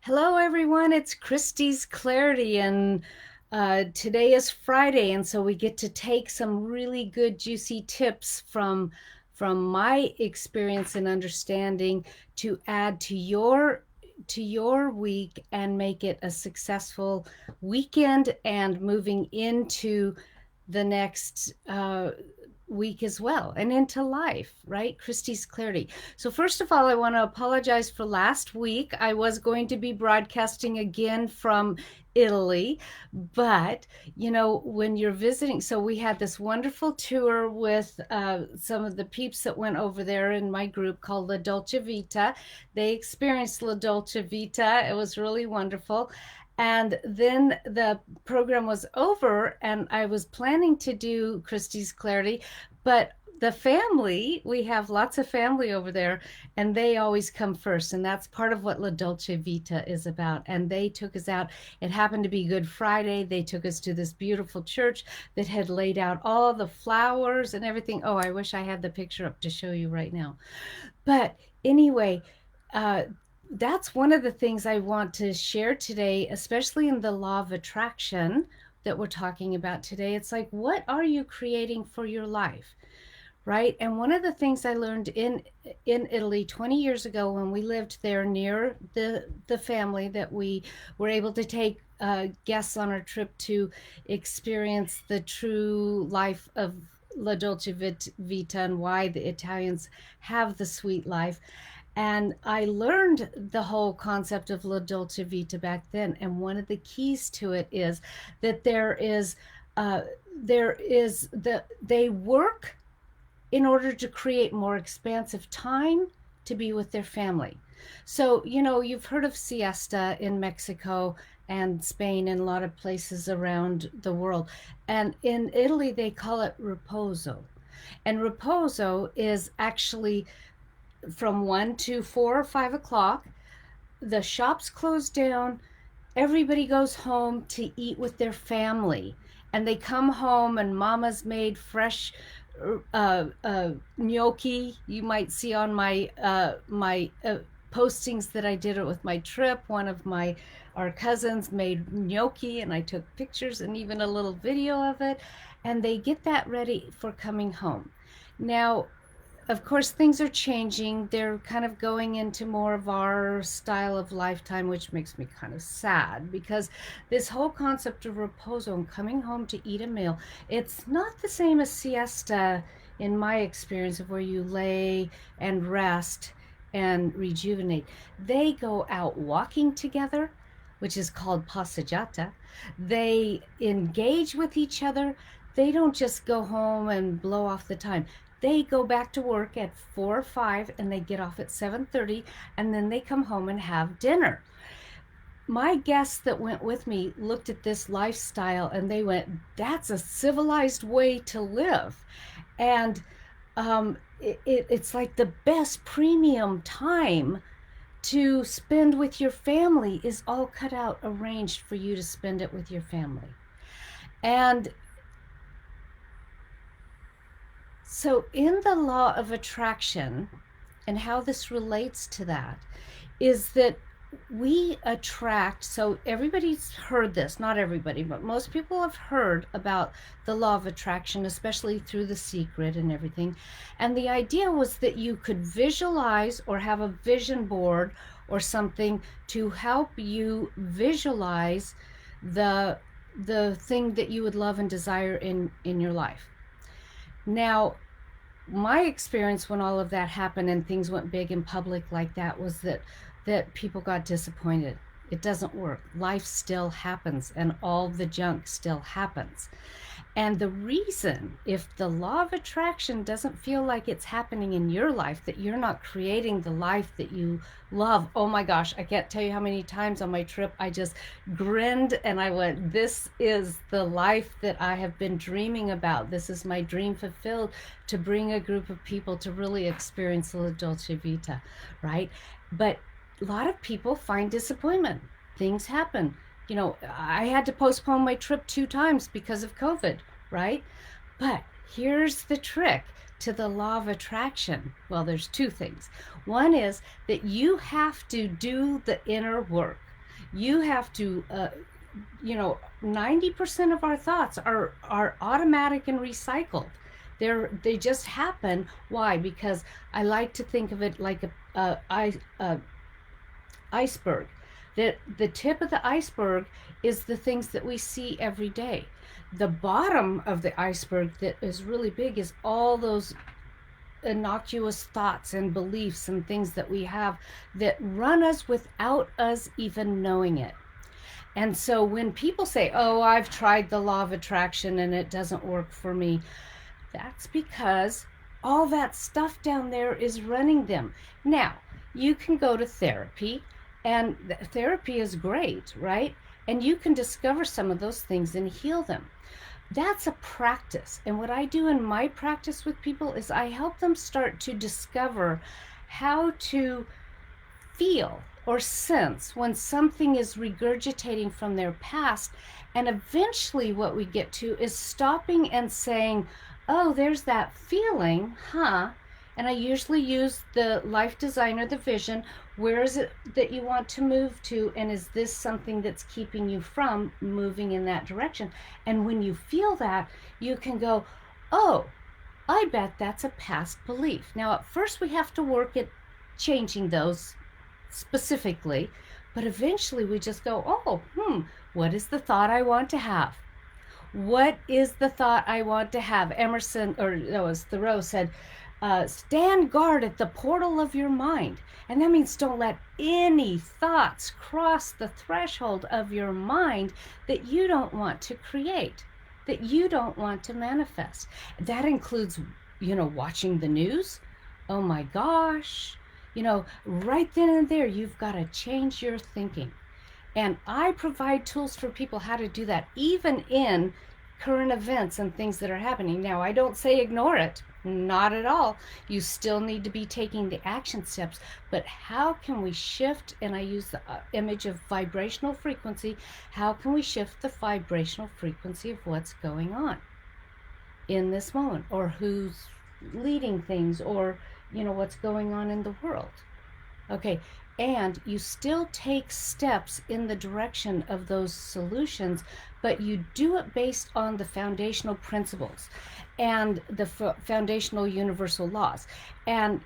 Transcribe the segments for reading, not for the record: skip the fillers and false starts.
Hello, everyone. It's Christie's Clarity, and today is Friday, and so we get to take some really good, juicy tips from my experience and understanding to add to your week and make it a successful weekend and moving into the next week as well and into life, right? Christie's Clarity. So, first of all, I want to apologize for last week. I was going to be broadcasting again from Italy, but when you're visiting, so we had this wonderful tour with some of the peeps that went over there in my group called La Dolce Vita. They experienced La Dolce Vita. It was really wonderful. And then the program was over, and I was planning to do Christie's Clarity, but the family, we have lots of family over there, and they always come first. And that's part of what La Dolce Vita is about. And they took us out. It happened to be Good Friday. They took us to this beautiful church that had laid out all the flowers and everything. Oh, I wish I had the picture up to show you right now. But anyway, uh, that's one of the things I want to share today, especially in the law of attraction that we're talking about today. It's like, what are you creating for your life? Right? And one of the things I learned in Italy 20 years ago when we lived there near the family that we were able to take guests on our trip to experience the true life of La Dolce Vita and why the Italians have the sweet life. And I learned the whole concept of La Dolce Vita back then. And one of the keys to it is that uh, they work in order to create more expansive time to be with their family. So, you've heard of siesta in Mexico and Spain and a lot of places around the world. And in Italy, they call it riposo. And riposo is actually from 1 to 4 or 5 o'clock. The shops close down. Everybody goes home to eat with their family. And they come home, and mama's made fresh gnocchi. You might see on my postings that I did it with my trip. One of our cousins made gnocchi, and I took pictures and even a little video of it. And they get that ready for coming home. Now, of course, things are changing. They're kind of going into more of our style of lifetime, which makes me kind of sad because this whole concept of repose and coming home to eat a meal, it's not the same as siesta in my experience of where you lay and rest and rejuvenate. They go out walking together, which is called passeggiata. They engage with each other. They don't just go home and blow off the time. They go back to work at 4 or 5 and they get off at 7:30, and then they come home and have dinner. My guests that went with me looked at this lifestyle and they went, that's a civilized way to live. And it's like the best premium time to spend with your family is all cut out, arranged for you to spend it with your family. And so, in the law of attraction, and how this relates to that, is that we attract. So, everybody's heard this, not everybody, but most people have heard about the law of attraction, especially through The Secret and everything. And the idea was that you could visualize or have a vision board or something to help you visualize the thing that you would love and desire in your life. Now, my experience when all of that happened and things went big in public like that was that people got disappointed. It doesn't work. Life still happens and all the junk still happens. And the reason, if the law of attraction doesn't feel like it's happening in your life, that you're not creating the life that you love. Oh my gosh, I can't tell you how many times on my trip I just grinned and I went, this is the life that I have been dreaming about. This is my dream fulfilled, to bring a group of people to really experience La Dolce Vita, right? But a lot of people find disappointment. Things happen. I had to postpone my trip 2 times because of COVID, right? But here's the trick to the law of attraction. Well, there's 2 things. One is that you have to do the inner work. You have to, 90% of our thoughts are automatic and recycled. They just happen. Why? Because I like to think of it like a iceberg. That the tip of the iceberg is the things that we see every day. The bottom of the iceberg that is really big is all those innocuous thoughts and beliefs and things that we have that run us without us even knowing it. And so when people say, "Oh, I've tried the law of attraction and it doesn't work for me," that's because all that stuff down there is running them. Now, you can go to therapy, and therapy is great, right? And you can discover some of those things and heal them. That's a practice. And what I do in my practice with people is I help them start to discover how to feel or sense when something is regurgitating from their past. And eventually, what we get to is stopping and saying, "Oh, there's that feeling, huh?" And I usually use the life designer, the vision. Where is it that you want to move to? And is this something that's keeping you from moving in that direction? And when you feel that, you can go, "Oh, I bet that's a past belief." Now, at first, we have to work at changing those specifically, but eventually we just go, "Oh, what is the thought I want to have? What is the thought I want to have?" Emerson, or no, it was Thoreau, said, "Stand guard at the portal of your mind." And that means don't let any thoughts cross the threshold of your mind that you don't want to create, that you don't want to manifest. That includes, watching the news. Oh my gosh. Right then and there, you've got to change your thinking. And I provide tools for people how to do that, even in current events and things that are happening. Now, I don't say ignore it, not at all. You still need to be taking the action steps. But how can we shift? And I use the image of vibrational frequency. How can we shift the vibrational frequency of what's going on in this moment, or who's leading things, or what's going on in the world? Okay, and you still take steps in the direction of those solutions, but you do it based on the foundational principles and the foundational universal laws. And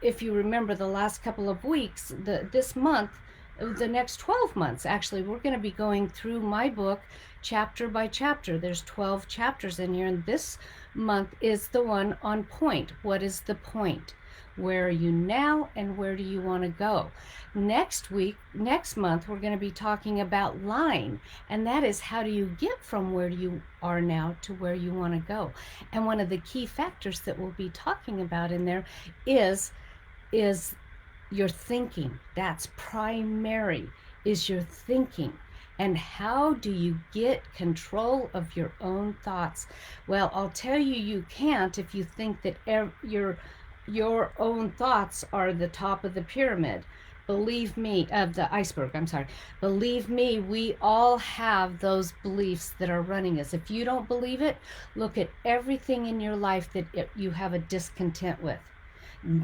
if you remember the last couple of weeks, this month, the next 12 months, actually, we're going to be going through my book chapter by chapter. There's 12 chapters in here, and this month is the one on point. What is the point? Where are you now, and where do you want to go? Next month, we're going to be talking about line, and that is, how do you get from where you are now to where you want to go? And one of the key factors that we'll be talking about in there is your thinking. That's primary, is your thinking. And how do you get control of your own thoughts? Well, I'll tell you, you can't if you think that your own thoughts are the top of the pyramid. Believe me, of the iceberg, I'm sorry. Believe me, we all have those beliefs that are running us. If you don't believe it, look at everything in your life that you have a discontent with.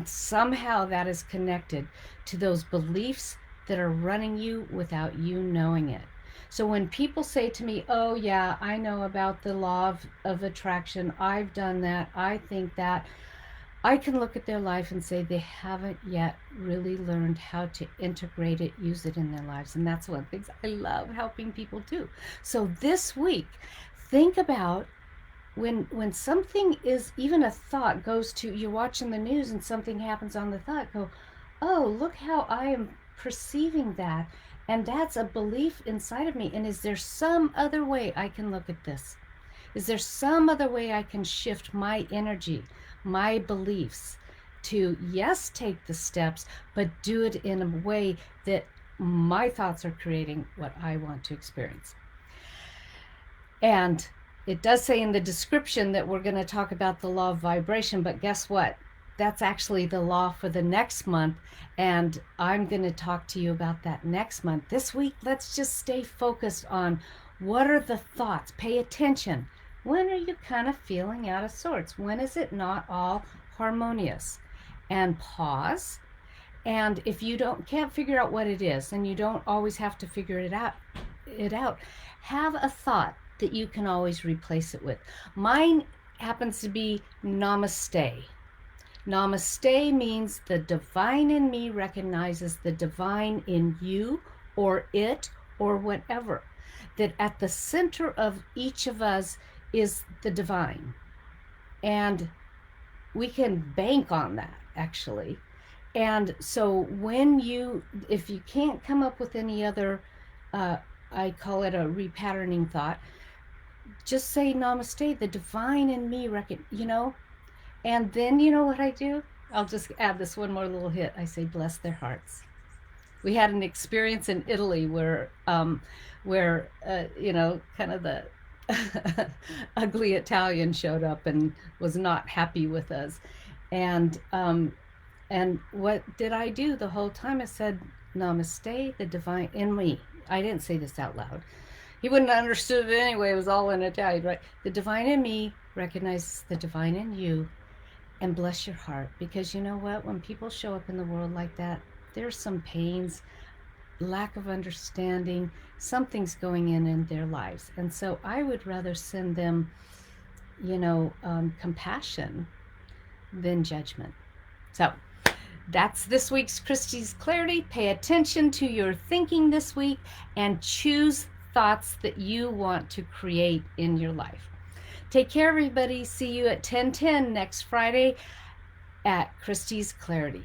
Somehow that is connected to those beliefs that are running you without you knowing it. So when people say to me, "Oh yeah, I know about the law of attraction, I've done that, I think that," I can look at their life and say they haven't yet really learned how to integrate it, use it in their lives. And that's one of the things I love helping people do. So this week, think about when something is, even a thought goes to, you're watching the news and something happens on the thought, go, "Oh, look how I am perceiving that. And that's a belief inside of me. And is there some other way I can look at this? Is there some other way I can shift my energy, my beliefs, to, yes, take the steps, but do it in a way that my thoughts are creating what I want to experience?" And it does say in the description that we're going to talk about the law of vibration, but guess what? That's actually the law for the next month, and I'm going to talk to you about that next month. This week, let's just stay focused on, what are the thoughts? Pay attention. When are you kind of feeling out of sorts? When is it not all harmonious? And pause And if you can't figure out what it is, and you don't always have to figure it out, have a thought that you can always replace it with. Mine happens to be namaste. Namaste means the divine in me recognizes the divine in you or it or whatever. That at the center of each of us is the divine. And we can bank on that, actually. And so if you can't come up with any other, I call it a repatterning thought, just say namaste, the divine in me, and then you know what I do? I'll just add this one more little hit. I say, bless their hearts. We had an experience in Italy where kind of the ugly Italian showed up and was not happy with us. And what did I do the whole time? I said, namaste, the divine in me. I didn't say this out loud. He wouldn't have understood it anyway. It was all in Italian, right? The divine in me recognizes the divine in you, and bless your heart. Because you know what? When people show up in the world like that, there's some pains, lack of understanding, something's going in their lives. And so I would rather send them, compassion than judgment. So that's this week's Christi's Clarity. Pay attention to your thinking this week and choose thoughts that you want to create in your life. Take care, everybody. See you at 10:10 next Friday at Christi's Clarity.